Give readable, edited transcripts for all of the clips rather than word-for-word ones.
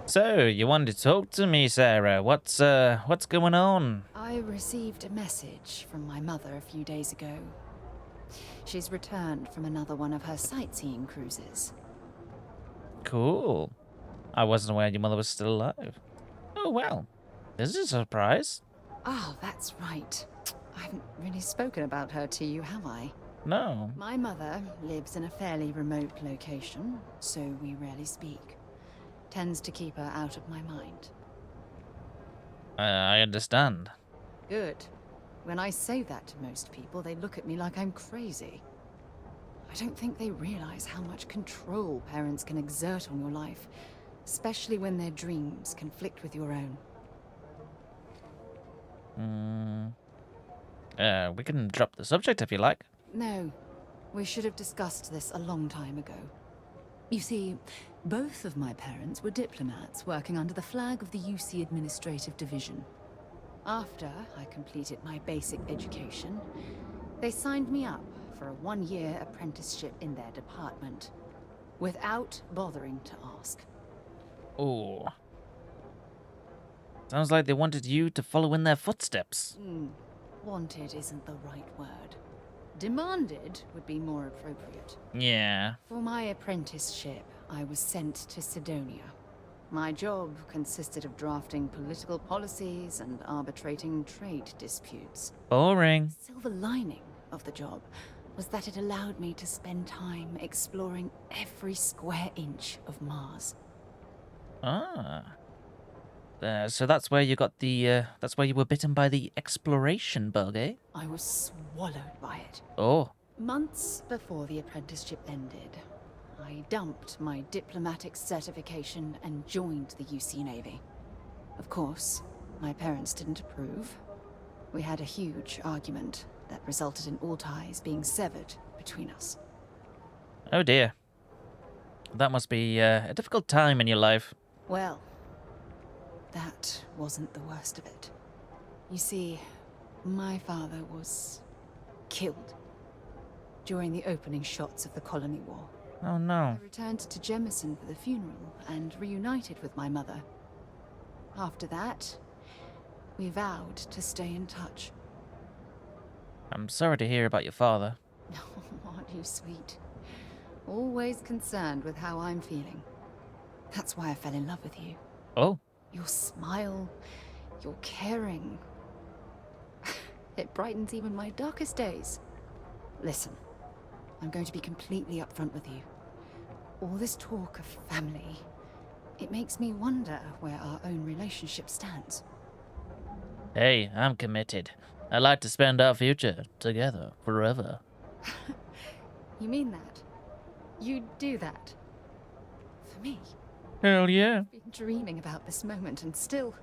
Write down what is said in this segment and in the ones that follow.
So, you wanted to talk to me, Sarah. What's going on? I received a message from my mother a few days ago. She's returned from another one of her sightseeing cruises. Cool. I wasn't aware your mother was still alive. Oh, well. This is a surprise. Oh, that's right. I haven't really spoken about her to you, have I? No. My mother lives in a fairly remote location, so we rarely speak. Tends to keep her out of my mind. I understand. Good. When I say that to most people, they look at me like I'm crazy. I don't think they realize how much control parents can exert on your life, especially when their dreams conflict with your own. We can drop the subject if you like. No, we should have discussed this a long time ago. You see, both of my parents were diplomats working under the flag of the UC Administrative Division. After I completed my basic education, they signed me up for a one-year apprenticeship in their department, without bothering to ask. Oh. Sounds like they wanted you to follow in their footsteps. Wanted isn't the right word. Demanded would be more appropriate. Yeah. For my apprenticeship, I was sent to Sidonia. My job consisted of drafting political policies and arbitrating trade disputes. Boring. The silver lining of the job was that it allowed me to spend time exploring every square inch of Mars. Ah. So that's where you got the, that's where you were bitten by the exploration bug, eh? I was swallowed by it. Oh. Months before the apprenticeship ended, I dumped my diplomatic certification and joined the UC Navy. Of course, my parents didn't approve. We had a huge argument that resulted in all ties being severed between us. Oh dear. That must be a difficult time in your life. Well, that wasn't the worst of it. You see, my father was killed during the opening shots of the Colony War. Oh no. I returned to Jemison for the funeral and reunited with my mother. After that, we vowed to stay in touch. I'm sorry to hear about your father. Oh, aren't you sweet? Always concerned with how I'm feeling. That's why I fell in love with you. Oh. Your smile, your caring. It brightens even my darkest days. Listen, I'm going to be completely upfront with you. All this talk of family, it makes me wonder where our own relationship stands. Hey, I'm committed. I'd like to spend our future together forever. You mean that? You'd do that? For me? Hell yeah. I've been dreaming about this moment and still...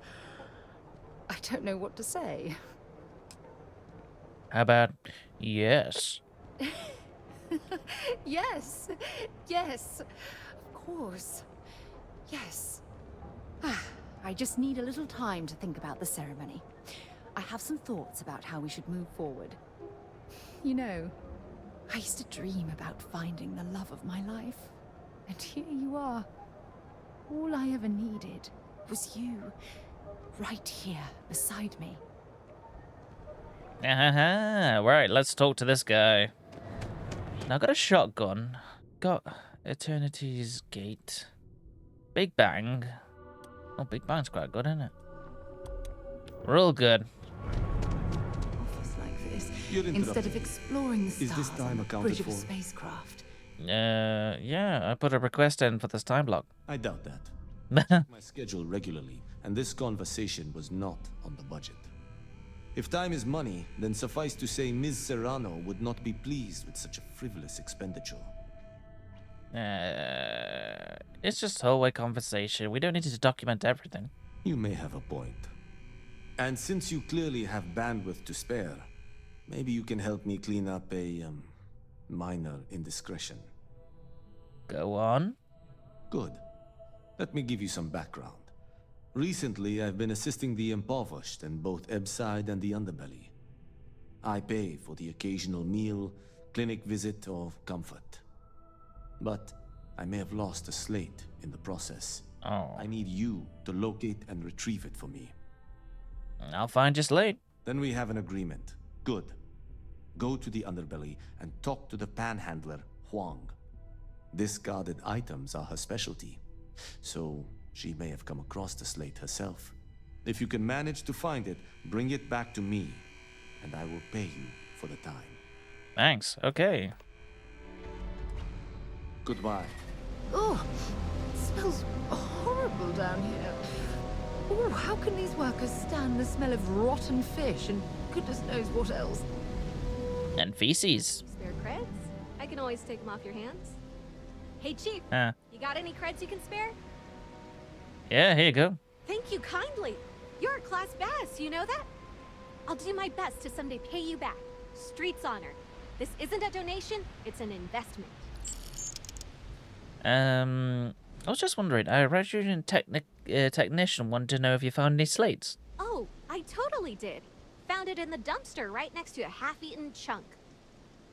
I don't know what to say. How about yes? Yes! Yes! Of course. Yes. I just need a little time to think about the ceremony. I have some thoughts about how we should move forward. You know, I used to dream about finding the love of my life. And here you are. All I ever needed was you, right here beside me. Right, let's talk to this guy. Now, I got a shotgun. Got Eternity's Gate. Big Bang. Oh, Big Bang's quite good, isn't it? Real good. Office like this, instead of exploring the stars on the bridge of a spacecraft. Yeah, I put a request in for this time block. I doubt that. My schedule regularly, and this conversation was not on the budget. If time is money, then suffice to say Ms. Serrano would not be pleased with such a frivolous expenditure. It's just hallway conversation. We don't need to document everything. You may have a point. And since you clearly have bandwidth to spare, maybe you can help me clean up a, minor indiscretion. Go on. Good. Let me give you some background. Recently, I've been assisting the impoverished in both Ebbside and the Underbelly. I pay for the occasional meal, clinic visit, or comfort. But I may have lost a slate in the process. Oh, I need you to locate and retrieve it for me. I'll find your slate. Then we have an agreement. Good. Go to the underbelly and talk to the panhandler, Huang. Discarded items are her specialty, so she may have come across the slate herself. If you can manage to find it, bring it back to me, and I will pay you for the time. Thanks. Okay. Goodbye. Oh, it smells horrible down here. Oh, how can these workers stand the smell of rotten fish and goodness knows what else? And feces. Spare creds? I can always take them off your hands. Hey, Chief, Ah. you got any creds you can spare? Yeah, here you go. Thank you kindly. You're a class bass, you know that? I'll do my best to someday pay you back. Street's honor. This isn't a donation, it's an investment. I was just wondering, I read you're a technician, wanted to know if you found any slates. Oh, I totally did. Found it in the dumpster right next to a half-eaten chunk.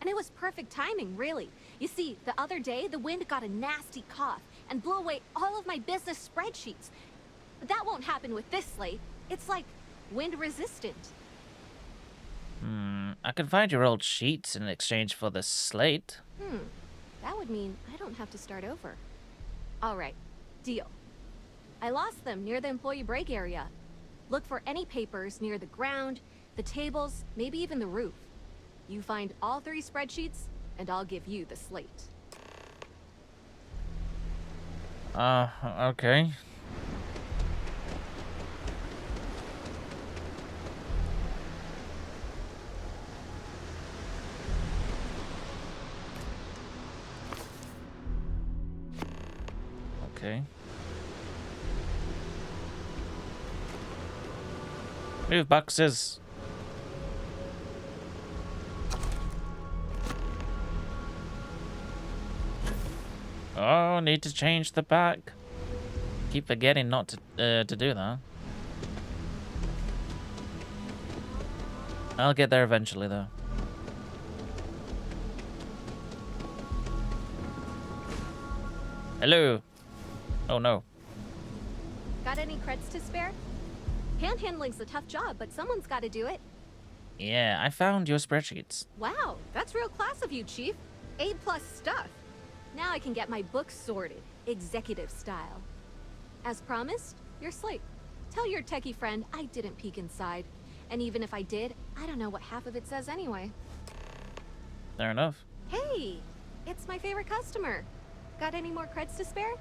And it was perfect timing, really. You see, the other day, the wind got a nasty cough and blew away all of my business spreadsheets. But that won't happen with this slate. It's like wind-resistant. I can find your old sheets in exchange for the slate. That would mean I don't have to start over. All right, deal. I lost them near the employee break area. Look for any papers near the ground, the tables, maybe even the roof. You find all 3 spreadsheets, and I'll give you the slate. Okay. Okay. Move boxes. Oh, need to change the back. Keep forgetting not to do that. I'll get there eventually, though. Hello. Oh no. Got any creds to spare? Panhandling's a tough job, but someone's got to do it. Yeah, I found your spreadsheets. Wow, that's real class of you, Chief. A+ stuff. Now I can get my books sorted, executive style. As promised, your slate. Tell your techie friend I didn't peek inside. And even if I did, I don't know what half of it says anyway. Fair enough. Hey, it's my favorite customer. Got any more creds to spare?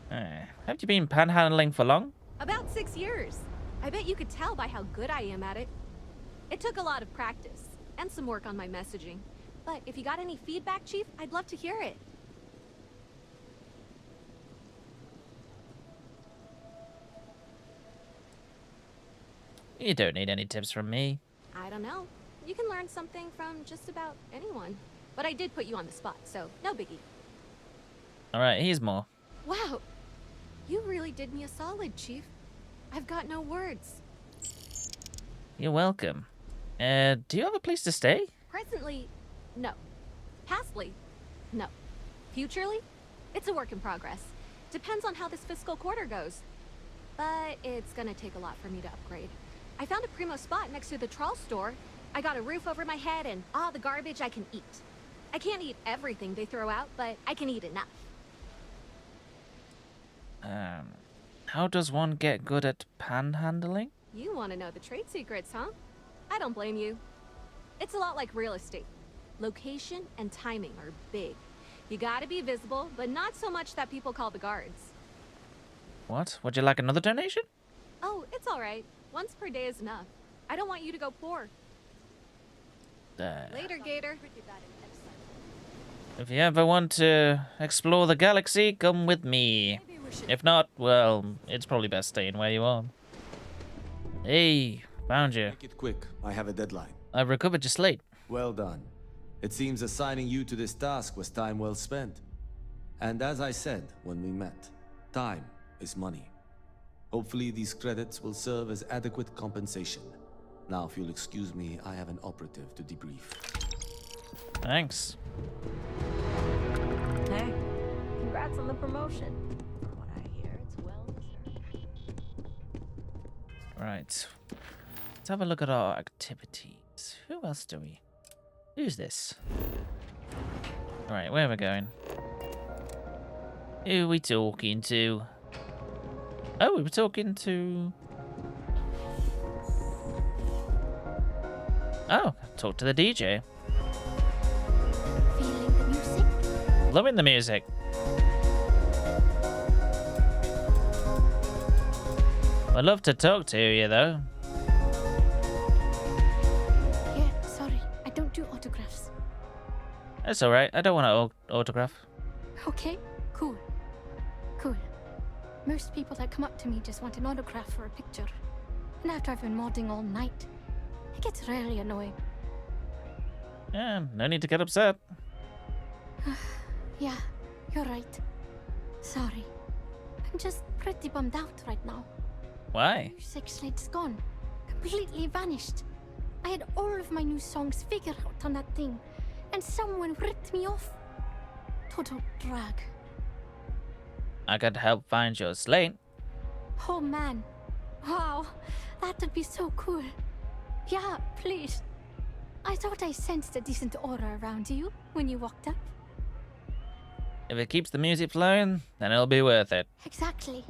Have you been panhandling for long? About 6 years. I bet you could tell by how good I am at it. It took a lot of practice, and some work on my messaging. But if you got any feedback, Chief, I'd love to hear it. You don't need any tips from me. I don't know. You can learn something from just about anyone. But I did put you on the spot, so no biggie. Alright, here's more. Wow. You really did me a solid, Chief. I've got no words. You're welcome. Do you have a place to stay? Presently, no. Pastly, no. Futurely, it's a work in progress. Depends on how this fiscal quarter goes. But it's gonna take a lot for me to upgrade. I found a primo spot next to the trawl store. I got a roof over my head and all the garbage I can eat. I can't eat everything they throw out, but I can eat enough. How does one get good at panhandling? You want to know the trade secrets, huh? I don't blame you. It's a lot like real estate. Location and timing are big. You gotta be visible, but not so much that people call the guards. What? Would you like another donation? Oh, it's all right. Once per day is enough. I don't want you to go poor. Later, Gator. If you ever want to explore the galaxy, come with me. If not, well, it's probably best staying where you are. Hey, found you. Make it quick. I have a deadline. I've recovered your slate. Well done. It seems assigning you to this task was time well spent. And as I said when we met, time is money. Hopefully these credits will serve as adequate compensation. Now, if you'll excuse me, I have an operative to debrief. Thanks. Hey, congrats on the promotion. From what I hear, it's Right. Let's have a look at our activities. Who else do we... Who's this? Alright, where are we going? Who are we talking to? Oh, we were talking to... Oh, talk to the DJ. Feeling the music? Loving the music. I'd love to talk to you, though. Yeah, sorry. I don't do autographs. That's alright. I don't want an autograph. Okay, cool. Cool. Most people that come up to me just want an autograph for a picture. And after I've been modding all night, it gets really annoying. Yeah, no need to get upset. Yeah, you're right. Sorry. I'm just pretty bummed out right now. Why? Music slate's gone. Completely vanished. I had all of my new songs figured out on that thing, and someone ripped me off. Total drag. I could help find your slate. Oh man. Wow. That would be so cool. Yeah, please. I thought I sensed a decent aura around you when you walked up. If it keeps the music flowing, then it'll be worth it. Exactly.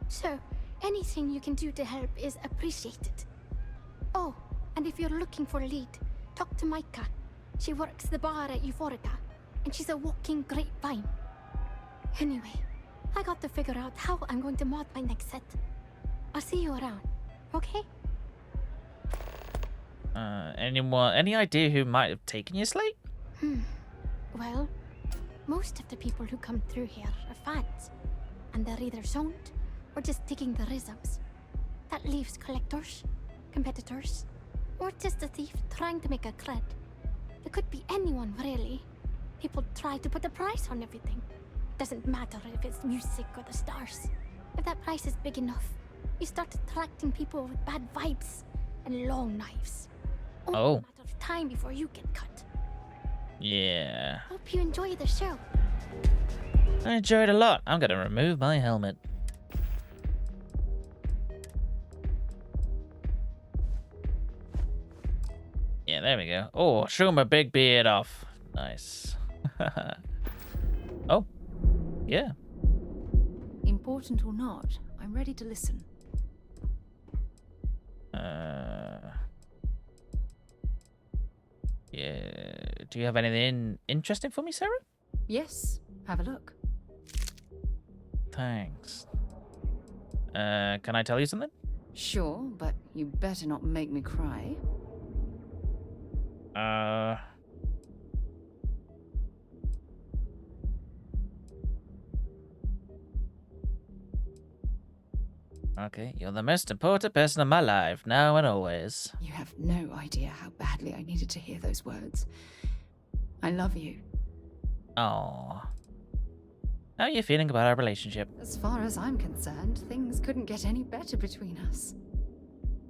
So, anything you can do to help is appreciated. Oh, and if you're looking for a lead, talk to Micah. She works the bar at Euphorica, and she's a walking grapevine. Anyway, I got to figure out how I'm going to mod my next set. I'll see you around, okay? Any idea who might have taken your slate? Well, most of the people who come through here are fans, and they're either zoned or just digging the rhythms. That leaves collectors, competitors, or just a thief trying to make a cred. It could be anyone, really. People try to put a price on everything. Doesn't matter if it's music or the stars. If that price is big enough, you start attracting people with bad vibes and long knives. Only Oh. a matter of time before you get cut. Yeah. Hope you enjoy the show. I enjoyed a lot. I'm gonna remove my helmet. Yeah, there we go. Oh, show my big beard off. Nice. Oh, yeah. Important or not, I'm ready to listen. Yeah. Do you have anything interesting for me, Sarah? Yes, have a look. Thanks. Can I tell you something? Sure, but you better not make me cry. Okay, you're the most important person in my life, now and always. You have no idea how badly I needed to hear those words. I love you. Aww. How are you feeling about our relationship? As far as I'm concerned, things couldn't get any better between us.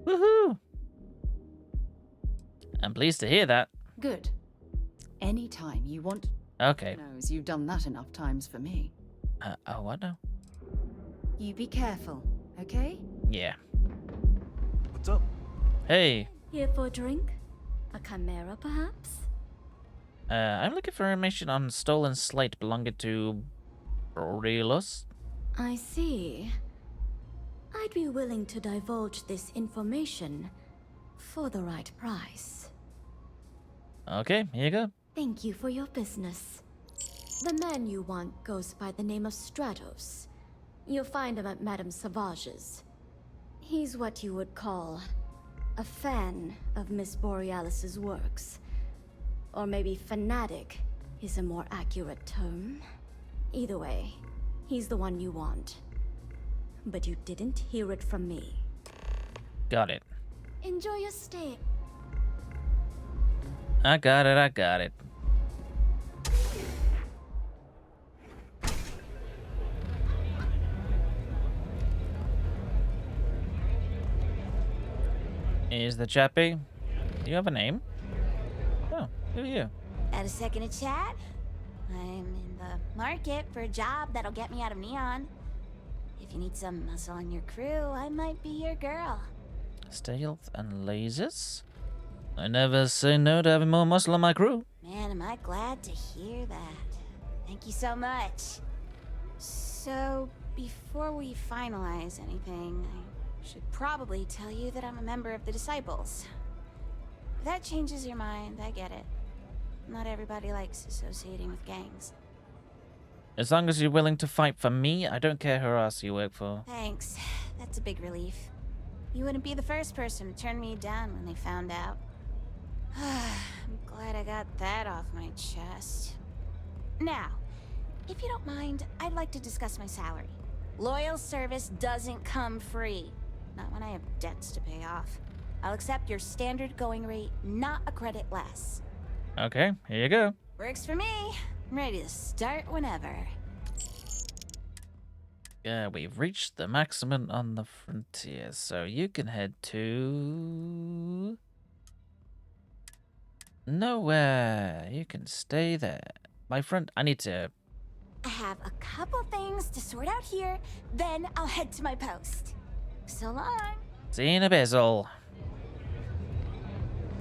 Woohoo! I'm pleased to hear that. Good. Anytime you want... Okay. knows you've done that enough times for me. Oh, what now? You be careful, okay? Yeah. What's up? Hey, Here for a drink? A chimera, perhaps? I'm looking for information on stolen slate belonging to Aurelius. I see. I'd be willing to divulge this information for the right price. Okay, here you go. Thank you for your business. The man you want goes by the name of Stratos. You'll find him at Madame Savage's. He's what you would call a fan of Miss Borealis's works. Or maybe fanatic is a more accurate term. Either way, he's the one you want. But you didn't hear it from me. Got it. Enjoy your stay. I got it, I got it. Is the chappie? Do you have a name? Oh, who are you? Had a second to chat? I'm in the market for a job that'll get me out of Neon. If you need some muscle on your crew, I might be your girl. Stealth and lasers. I never say no to having more muscle on my crew. Man, am I glad to hear that. Thank you so much. So, before we finalize anything, I should probably tell you that I'm a member of the Disciples. If that changes your mind, I get it. Not everybody likes associating with gangs. As long as you're willing to fight for me, I don't care who else you work for. Thanks. That's a big relief. You wouldn't be the first person to turn me down when they found out. I'm glad I got that off my chest. Now, if you don't mind, I'd like to discuss my salary. Loyal service doesn't come free. Not when I have debts to pay off. I'll accept your standard going rate, not a credit less. Okay, here you go. Works for me. I'm ready to start whenever. Yeah, we've reached the maximum on the frontier, so you can head to... nowhere. You can stay there. My friend, I need to... I have a couple things to sort out here, then I'll head to my post. So long. See you in a bizzle.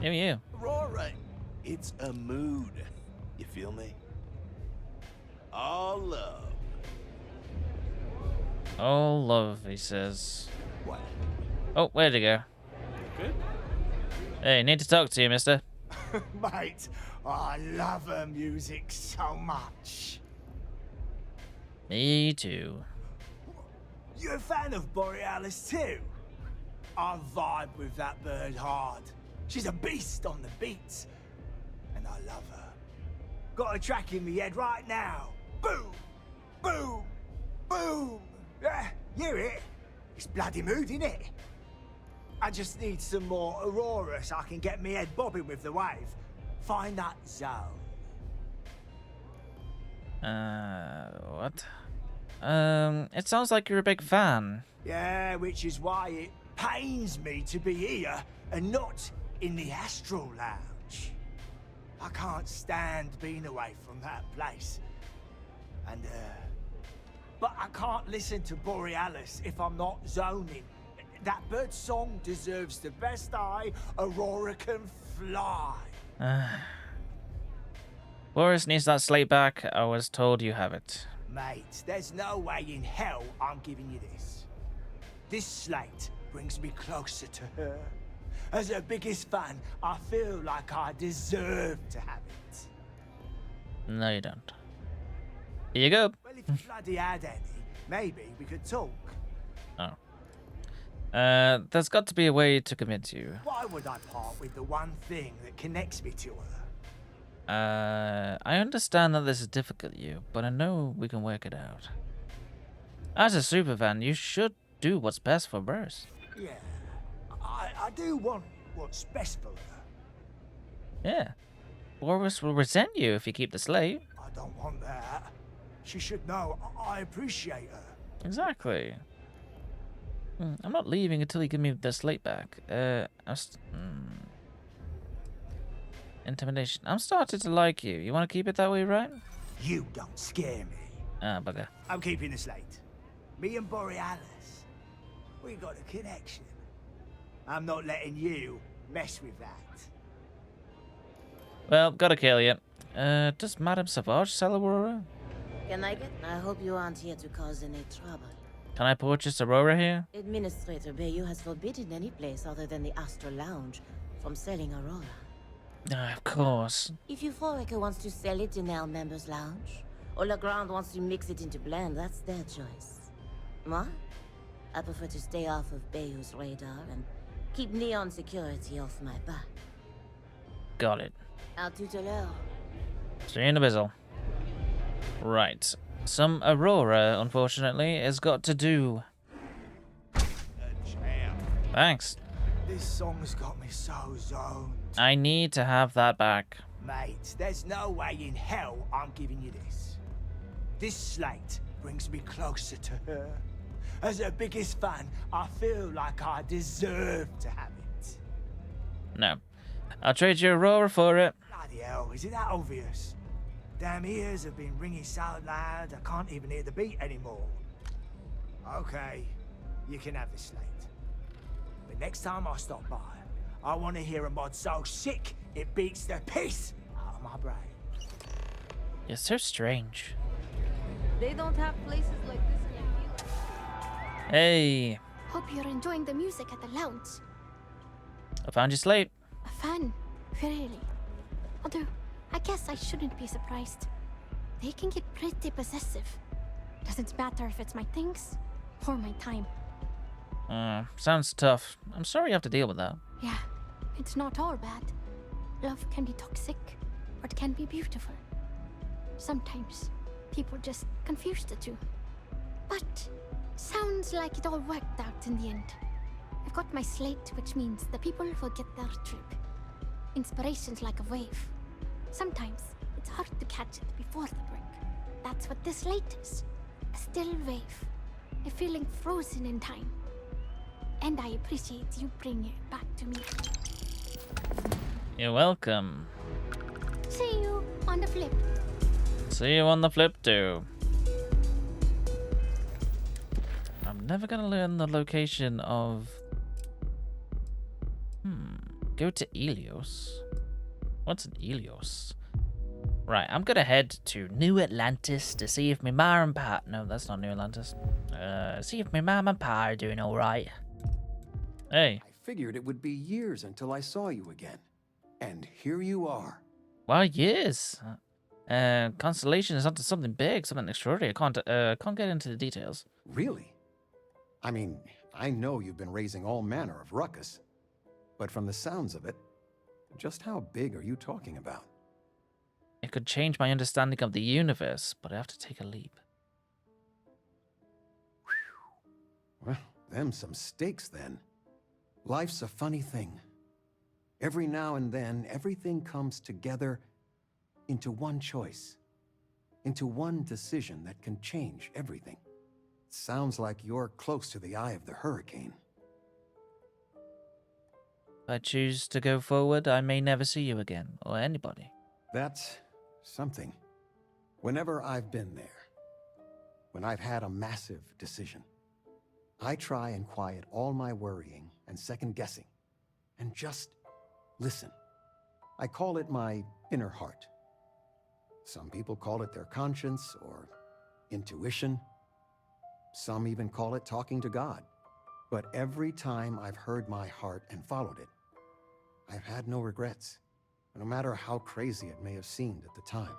Who are you? Aurora, it's a mood. You feel me? All love. All love, he says. What? Oh, where'd he go? Good? Hey, need to talk to you, mister. Mate, I love her music so much. Me too. You a fan of Borealis too? I vibe with that bird hard. She's a beast on the beats. And I love her. Got a track in my head right now. Boom! Boom! Boom! Yeah, hear it? It's bloody mood, innit? I just need some more Aurora so I can get me head bobbing with the wave. Find that zone. What? It sounds like you're a big fan. Yeah, which is why it pains me to be here and not in the Astral Lounge. I can't stand being away from that place. And, but I can't listen to Borealis if I'm not zoning. That bird song deserves the best eye Aurora can fly. Boris needs that slate back. I was told you have it. Mate, there's no way in hell I'm giving you this. This slate brings me closer to her. As her biggest fan, I feel like I deserve to have it. No, you don't. Here you go. Well, if you bloody had any, maybe we could talk. Oh. There's got to be a way to convince you. Why would I part with the one thing that connects me to her? I understand that this is difficult to you, but I know we can work it out. As a superfan, you should do what's best for Burst. Yeah, I do want what's best for her. Yeah. Boris will resent you if you keep the slate. I don't want that. She should know I appreciate her. Exactly. I'm not leaving until you give me the slate back. Intimidation. I'm starting to like you. You want to keep it that way, right? You don't scare me. Ah, bugger. I'm keeping the slate. Me and Borealis, we got a connection. I'm not letting you mess with that. Well, gotta kill you. Does Madame Savage sell Aurora? Can I get? I hope you aren't here to cause any trouble. Can I purchase Aurora here? Administrator Bayou has forbidden any place other than the Astral Lounge from selling Aurora. Of course. If Euphorica wants to sell it in our members' lounge, or Legrand wants to mix it into blend, that's their choice. Moi, I prefer to stay off of Bayou's radar and keep Neon security off my back. Got it. À tout à l'heure. See you in a bizzle. Right. Some Aurora, unfortunately, has got to do. Thanks. This song's got me so zoned. I need to have that back. Mate, there's no way in hell I'm giving you this. This slate brings me closer to her. As her biggest fan, I feel like I deserve to have it. No. I'll trade you Aurora for it. Bloody hell, is it that obvious? Damn ears have been ringing so loud I can't even hear the beat anymore. Okay, you can have the slate. But next time I stop by, I want to hear a mod so sick it beats the piss out of my brain. You're so strange. They don't have places like this in Anguilla. Hey, Hope you're enjoying the music at the lounge. I found you slate. A fan, really. Although, I guess I shouldn't be surprised. They can get pretty possessive. Doesn't matter if it's my things or my time. Sounds tough. I'm sorry you have to deal with that. Yeah, it's not all bad. Love can be toxic, or it can be beautiful. Sometimes, people just confuse the two. But, sounds like it all worked out in the end. I've got my slate, which means the people will get their trip. Inspiration's like a wave. Sometimes, it's hard to catch it before the break. That's what this slate is. A still wave. A feeling frozen in time. And I appreciate you bringing it back to me. You're welcome. See you on the flip. See you on the flip too. I'm never gonna learn the location of... Go to Ilios. What's an Ilios? Right, I'm gonna head to New Atlantis to see if my ma and pa... No, that's not New Atlantis. See if my mom and pa are doing alright. Hey. I figured it would be years until I saw you again. And here you are. Well, years. Constellation is onto something big, something extraordinary. I can't get into the details. Really? I mean, I know you've been raising all manner of ruckus. But from the sounds of it, just how big are you talking about? It could change my understanding of the universe, but I have to take a leap. Well, them some stakes then. Life's a funny thing. Every now and then, everything comes together into one choice. Into one decision that can change everything. Sounds like you're close to the eye of the hurricane. If I choose to go forward, I may never see you again, or anybody. That's something. Whenever I've been there, when I've had a massive decision, I try and quiet all my worrying and second-guessing, and just listen. I call it my inner heart. Some people call it their conscience or intuition. Some even call it talking to God. But every time I've heard my heart and followed it, I've had no regrets, no matter how crazy it may have seemed at the time.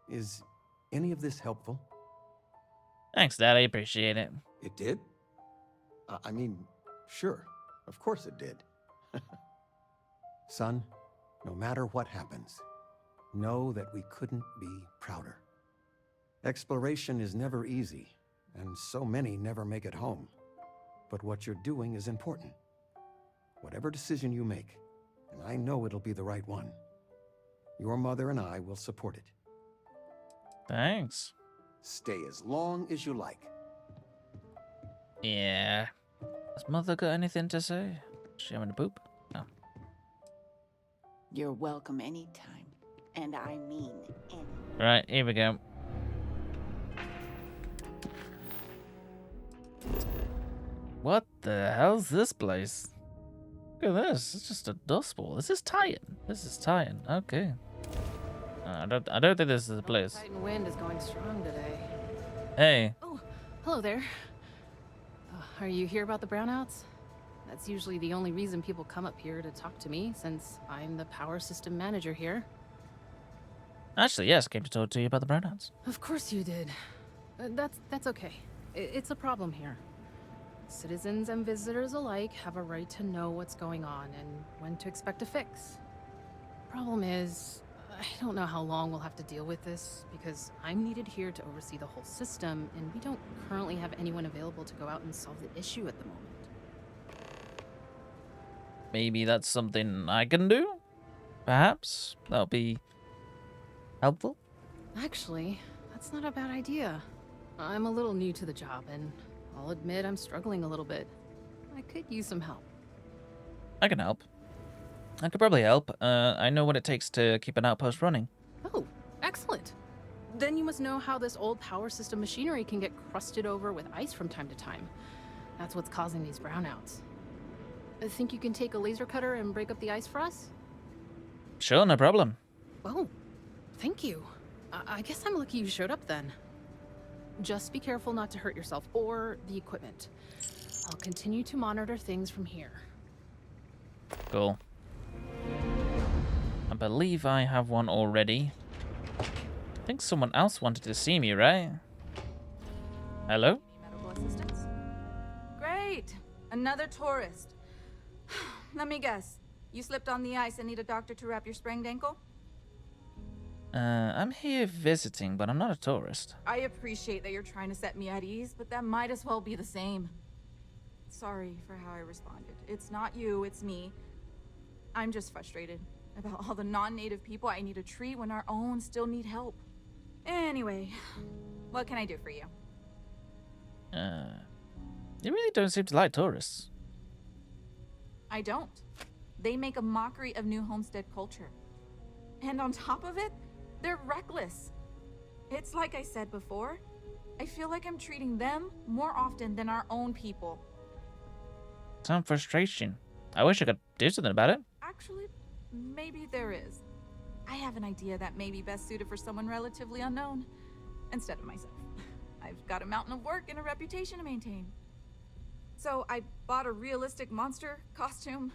Is any of this helpful? Thanks, Dad. I appreciate it. It did? I mean, sure. Of course it did. Son, no matter what happens, know that we couldn't be prouder. Exploration is never easy, and so many never make it home. But what you're doing is important. Whatever decision you make, and I know it'll be the right one, your mother and I will support it. Thanks. Stay as long as you like. Yeah. Has Mother got anything to say? Is she having a poop? No. You're welcome anytime. And I mean any. Right, here we go. What the hell's this place? Look at this. It's just a dust bowl. This is Titan. This is Titan. Okay. I don't think this is the place. Titan wind is going strong today. Hey. Oh, hello there. Are you here about the brownouts? That's usually the only reason people come up here to talk to me, since I'm the power system manager here. Actually, yes, I came to talk to you about the brownouts. Of course you did. That's okay. It's a problem here. Citizens and visitors alike have a right to know what's going on and when to expect a fix. Problem is, I don't know how long we'll have to deal with this, because I'm needed here to oversee the whole system, and we don't currently have anyone available to go out and solve the issue at the moment. Maybe that's something I can do? Perhaps? That'll be helpful? Actually, that's not a bad idea. I'm a little new to the job, and I'll admit I'm struggling a little bit. I could use some help. I can help. I could probably help. I know what it takes to keep an outpost running. Oh, excellent. Then you must know how this old power system machinery can get crusted over with ice from time to time. That's what's causing these brownouts. Think you can take a laser cutter and break up the ice for us? Sure, no problem. Oh, thank you. I guess I'm lucky you showed up then. Just be careful not to hurt yourself or the equipment. I'll continue to monitor things from here. Cool. I believe I have one already. I think someone else wanted to see me, right? Hello? Medical assistance? Great! Another tourist. Let me guess. You slipped on the ice and need a doctor to wrap your sprained ankle? I'm here visiting, but I'm not a tourist. I appreciate that you're trying to set me at ease, but that might as well be the same. Sorry for how I responded. It's not you, it's me. I'm just frustrated about all the non-native people I need to treat when our own still need help. Anyway, what can I do for you? You really don't seem to like tourists. I don't. They make a mockery of New Homestead culture. And on top of it, they're reckless. It's like I said before, I feel like I'm treating them more often than our own people. Some frustration. I wish I could do something about it. Actually, maybe there is. I have an idea that may be best suited for someone relatively unknown, instead of myself. I've got a mountain of work and a reputation to maintain. So I bought a realistic monster costume.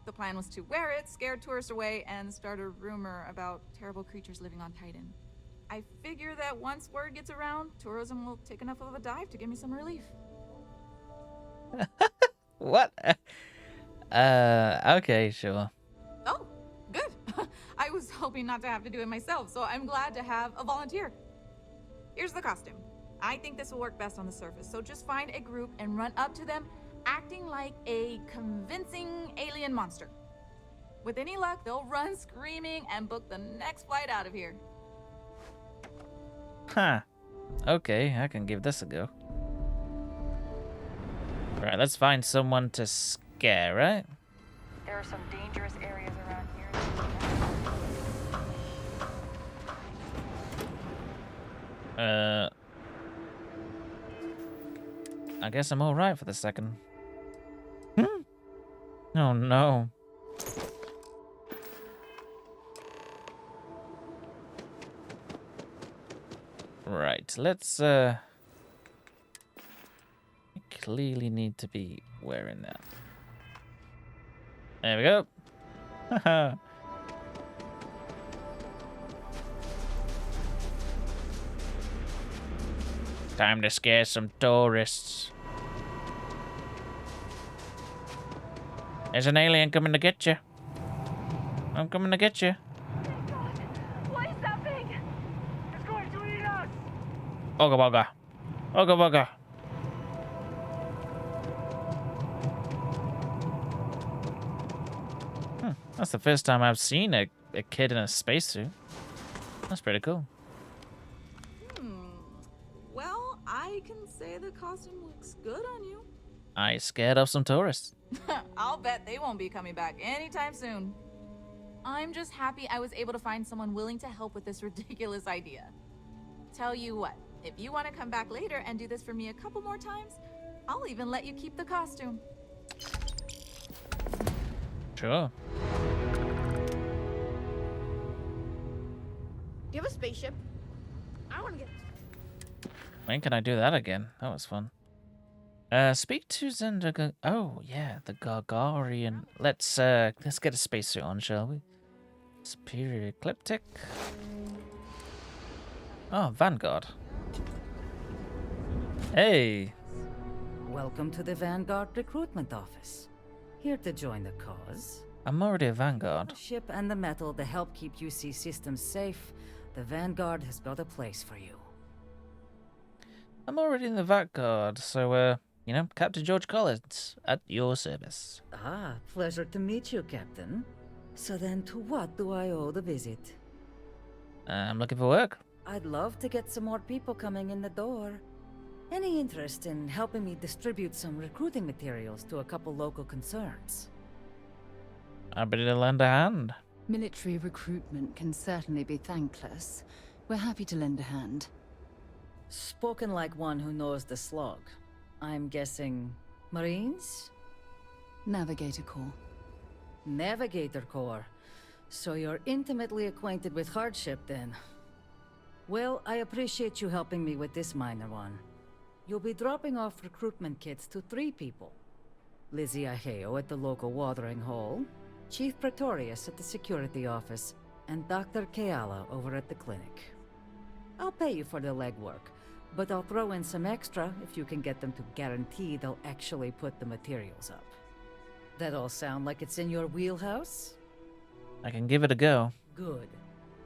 The plan was to wear it, scare tourists away, and start a rumor about terrible creatures living on Titan. I figure that once word gets around, tourism will take enough of a dive to give me some relief. What? Okay, sure. Oh, good. I was hoping not to have to do it myself, so I'm glad to have a volunteer. Here's the costume. I think this will work best on the surface, so just find a group and run up to them, acting like a convincing alien monster. With any luck, they'll run screaming and book the next flight out of here. Huh. Okay, I can give this a go. Right, let's find someone to scare, right? There are some dangerous areas around here. I guess I'm alright for the second. Oh no. Right, let's clearly need to be wearing that. There we go. Haha. Time to scare some tourists. There's an alien coming to get you. I'm coming to get you. What is that thing? It's going to eat us! Oga boga. Oga boga. That's the first time I've seen a kid in a spacesuit. That's pretty cool. Well, I can say the costume looks good on you. I scared off some tourists. I'll bet they won't be coming back anytime soon. I'm just happy I was able to find someone willing to help with this ridiculous idea. Tell you what, if you want to come back later and do this for me a couple more times, I'll even let you keep the costume. Sure. Do you have a spaceship? I want to get... When can I do that again? That was fun. Speak to Zenda. Oh yeah, the Gargarian. Let's get a spacesuit on, shall we? Superior ecliptic. Oh, Vanguard. Hey. Welcome to the Vanguard Recruitment Office. Here to join the cause. I'm already a Vanguard. Ship and the metal to help keep UC systems safe. The Vanguard has built a place for you. I'm already in the Vanguard, so you know, Captain George Collins, at your service. Ah, pleasure to meet you, Captain. So then, to what do I owe the visit? I'm looking for work. I'd love to get some more people coming in the door. Any interest in helping me distribute some recruiting materials to a couple local concerns? I'll be to lend a hand. Military recruitment can certainly be thankless. We're happy to lend a hand. Spoken like one who knows the slog. I'm guessing Marines? Navigator Corps. Navigator Corps. So you're intimately acquainted with hardship, then. Well, I appreciate you helping me with this minor one. You'll be dropping off recruitment kits to 3 people. Lizzie Aheo at the local watering hole, Chief Pretorius at the security office, and Dr. Keala over at the clinic. I'll pay you for the legwork, but I'll throw in some extra if you can get them to guarantee they'll actually put the materials up. That all sound like it's in your wheelhouse? I can give it a go. Good.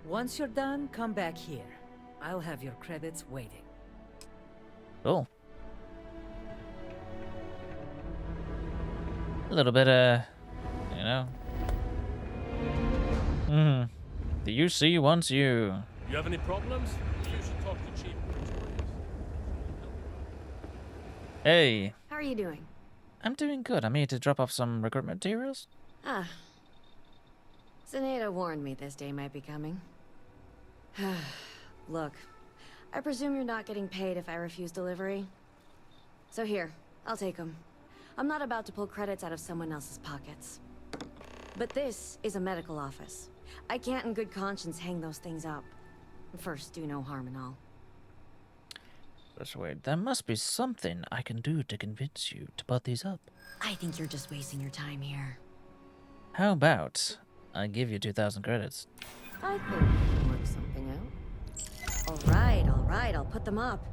Once you're done, come back here. I'll have your credits waiting. Cool. A little bit, you know. The UC wants you. You have any problems? You should talk to Chief Pretorius. Hey. How are you doing? I'm doing good. I'm here to drop off some recruitment materials. Ah. Zenaida warned me this day might be coming. Look, I presume you're not getting paid if I refuse delivery. So here, I'll take them. I'm not about to pull credits out of someone else's pockets. But this is a medical office. I can't in good conscience hang those things up. First, do no harm and all. That's weird. There must be something I can do to convince you to put these up. I think you're just wasting your time here. How about I give you 2,000 credits? I think we can work something out. All right, I'll put them up.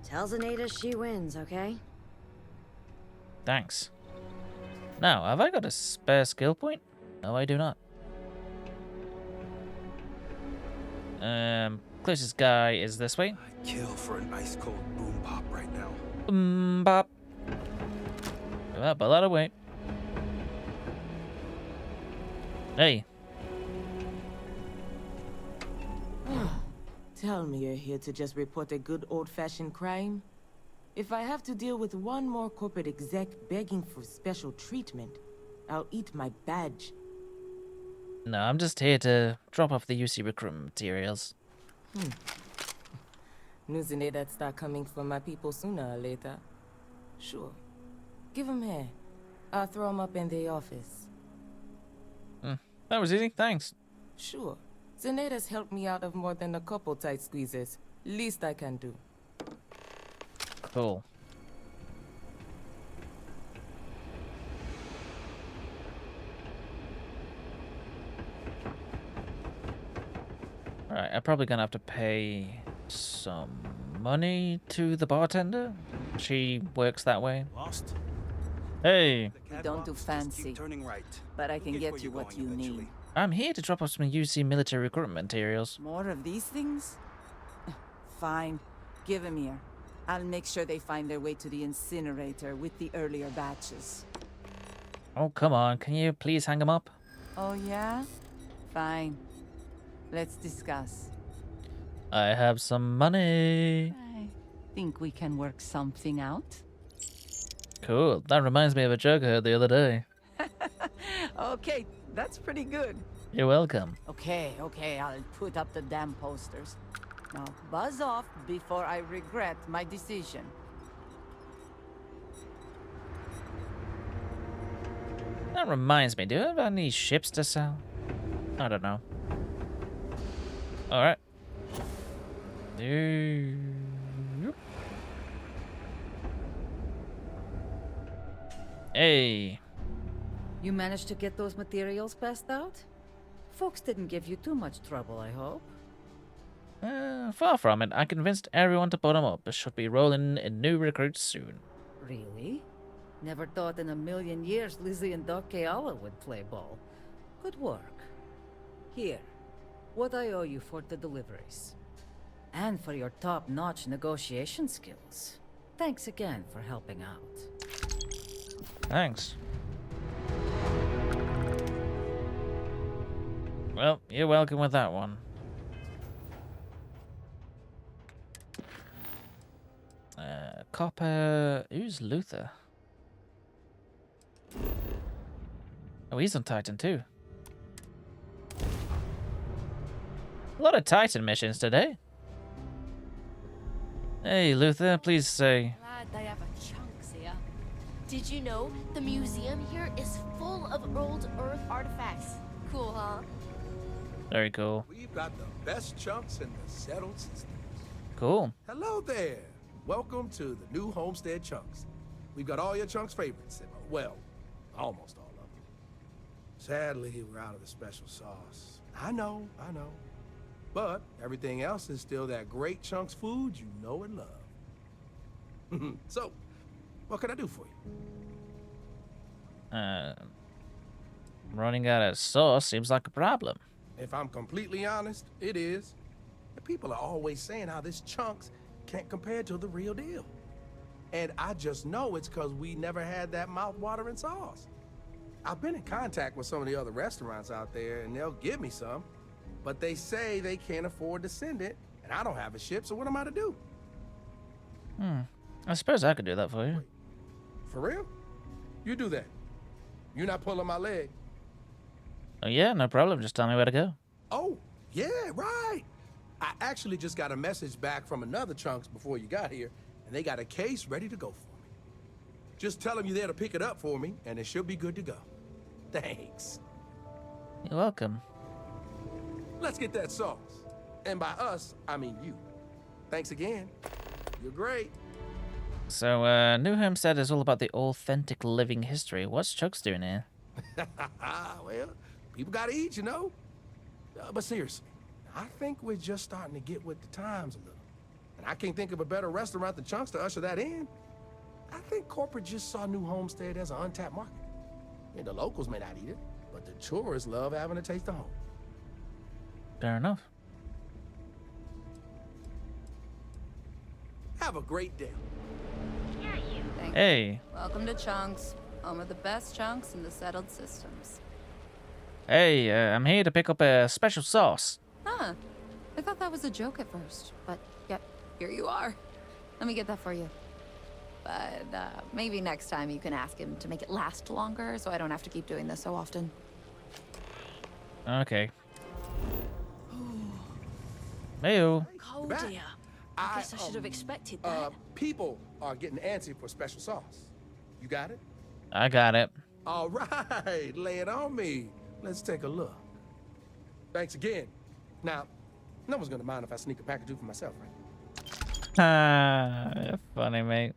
Tell Zenaida she wins, okay? Thanks. Now, have I got a spare skill point? No, I do not. Closest guy is this way. I'd kill for an ice cold boom pop right now. Boom bop. Up a lot of weight. Hey. Tell me you're here to just report a good old-fashioned crime? If I have to deal with one more corporate exec begging for special treatment, I'll eat my badge. No, I'm just here to drop off the UC recruitment materials. News in that'd start coming from my people sooner or later. Sure. Give 'em here. I'll throw 'em up in the office. That was easy, thanks. Sure. Zenaita's helped me out of more than a couple tight squeezes. Least I can do. Cool. Alright, I'm probably gonna have to pay some money to the bartender. She works that way. Lost? Hey. We don't do fancy, Right. but I can get you what you need. I'm here to drop off some UC military recruitment materials. More of these things? Fine. Give them here. I'll make sure they find their way to the incinerator with the earlier batches. Oh, come on. Can you please hang them up? Oh, yeah? Fine. Let's discuss. I have some money. I think we can work something out. Cool. That reminds me of a joke I heard the other day. Okay, that's pretty good. You're welcome. Okay, I'll put up the damn posters. Now, buzz off before I regret my decision. That reminds me, do you have any ships to sell? I don't know. Alright. Hey. You managed to get those materials passed out? Folks didn't give you too much trouble, I hope. Far from it. I convinced everyone to put them up. It should be rolling in new recruits soon. Really? Never thought in a million years Lizzie and Doc Keala would play ball. Good work. Here, what I owe you for the deliveries. And for your top-notch negotiation skills. Thanks again for helping out. Thanks. Well, you're welcome with that one. Copper... Who's Luther? Oh, he's on Titan too. A lot of Titan missions today. Hey, Luther, please say... Glad they have a chunks here. Did you know the museum here is full of old Earth artifacts? Cool, huh? Very cool. We've got the best chunks in the settled systems. Cool. Hello there. Welcome to the new Homestead Chunks. We've got all your Chunks' favorites. Well, almost all of them. Sadly, we're out of the special sauce. I know. But everything else is still that great Chunks food you know and love. So, what can I do for you? Running out of sauce seems like a problem. If I'm completely honest, it is. The people are always saying how this Chunks can't compare to the real deal. And I just know it's because we never had that mouth-watering sauce. I've been in contact with some of the other restaurants out there, and they'll give me some. But they say they can't afford to send it, and I don't have a ship, so what am I to do? I suppose I could do that for you. For real? You do that. You're not pulling my leg. Oh yeah, no problem. Just tell me where to go. Oh, yeah, right. I actually just got a message back from another Chunks before you got here, and they got a case ready to go for me. Just tell them you're there to pick it up for me, and it should be good to go. Thanks. You're welcome. Let's get that sauce. And by us, I mean you. Thanks again. You're great. So, New Homestead is all about the authentic living history. What's Chuck's doing here? Well, people gotta eat, you know? But seriously, I think we're just starting to get with the times a little. And I can't think of a better restaurant than Chunks to usher that in. I think corporate just saw New Homestead as an untapped market. I mean, the locals may not eat it, but the tourists love having a taste of home. Fair enough. Have a great day. Thank Hey. you. Welcome to Chunks, home of the best chunks in the settled systems. Hey, I'm here to pick up a special sauce. Huh. I thought that was a joke at first, but yep, here you are. Let me get that for you. But maybe next time you can ask him to make it last longer so I don't have to keep doing this so often. Okay. Mayo. Oh dear. I guess I should have expected that. People are getting antsy for special sauce. You got it? I got it. All right, lay it on me. Let's take a look. Thanks again. Now, no one's gonna mind if I sneak a pack or two for myself, right? Funny, mate.